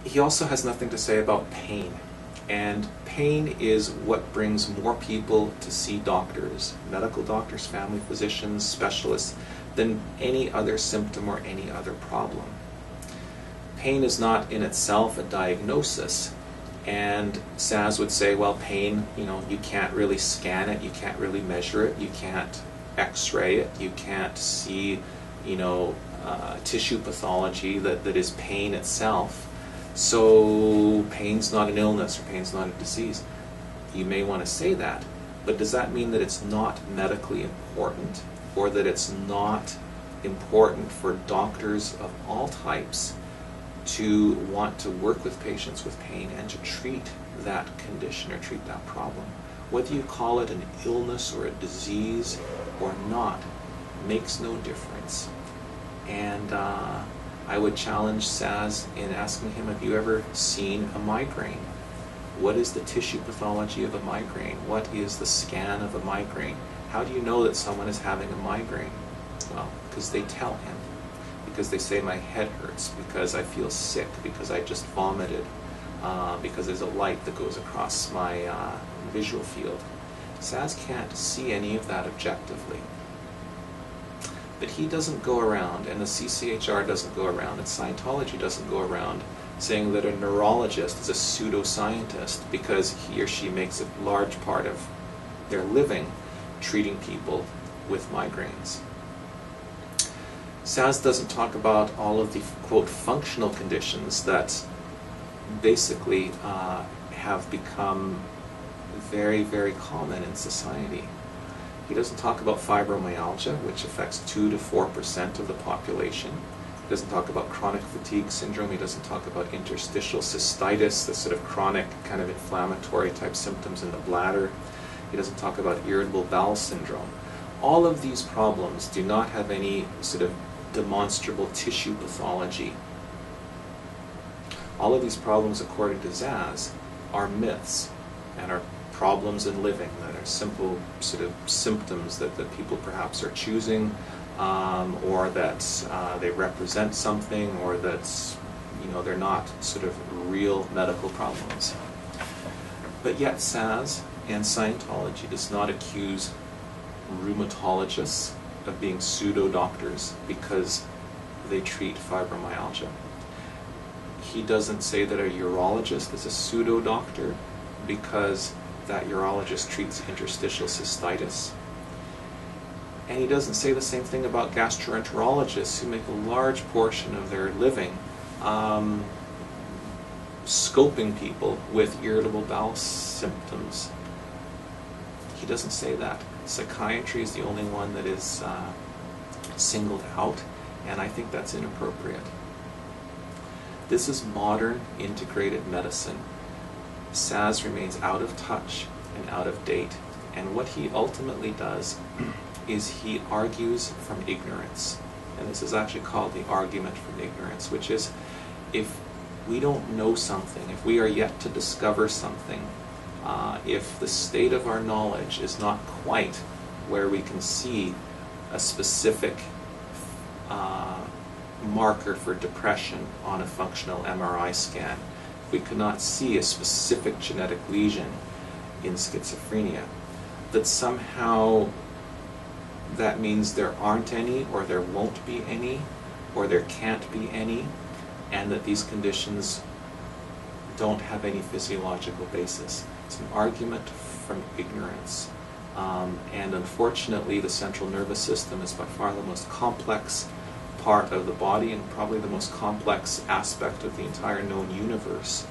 he also has nothing to say about pain. And pain is what brings more people to see doctors, medical doctors, family physicians, specialists, than any other symptom or any other problem. Pain is not in itself a diagnosis. And Szasz would say, well, pain, you can't really scan it, you can't really measure it, you can't x-ray it, you can't see, tissue pathology that is pain itself. So pain's not an illness or pain's not a disease. You may want to say that, but does that mean that it's not medically important, or that it's not important for doctors of all types to want to work with patients with pain and to treat that condition or treat that problem? Whether you call it an illness or a disease or not makes no difference. And I would challenge Szasz in asking him, have you ever seen a migraine? What is the tissue pathology of a migraine? What is the scan of a migraine? How do you know that someone is having a migraine? Well, because they tell him. Because they say my head hurts, because I feel sick, because I just vomited, because there's a light that goes across my visual field. Szasz can't see any of that objectively. But he doesn't go around, and the CCHR doesn't go around, and Scientology doesn't go around saying that a neurologist is a pseudoscientist because he or she makes a large part of their living treating people with migraines. Szasz doesn't talk about all of the, quote, functional conditions that basically have become very, very common in society. He doesn't talk about fibromyalgia, which affects 2 to 4% of the population. He doesn't talk about chronic fatigue syndrome. He doesn't talk about interstitial cystitis, the sort of chronic kind of inflammatory type symptoms in the bladder. He doesn't talk about irritable bowel syndrome. All of these problems do not have any sort of demonstrable tissue pathology. All of these problems, according to Szasz, are myths and are problems in living that are simple sort of symptoms that people perhaps are choosing, or that they represent something, or that they're not sort of real medical problems. But yet Szasz and Scientology does not accuse rheumatologists of being pseudo-doctors because they treat fibromyalgia. He doesn't say that a urologist is a pseudo-doctor because that urologist treats interstitial cystitis. And he doesn't say the same thing about gastroenterologists who make a large portion of their living scoping people with irritable bowel symptoms. He doesn't say that. Psychiatry is the only one that is singled out, and I think that's inappropriate. This is modern integrated medicine. Szasz remains out of touch and out of date, and what he ultimately does is he argues from ignorance. And this is actually called the argument from ignorance, which is if we don't know something, if we are yet to discover something, if the state of our knowledge is not quite where we can see a specific marker for depression on a functional MRI scan, if we cannot see a specific genetic lesion in schizophrenia, that somehow that means there aren't any, or there won't be any, or there can't be any, and that these conditions don't have any physiological basis. It's an argument from ignorance. And unfortunately, the central nervous system is by far the most complex part of the body and probably the most complex aspect of the entire known universe.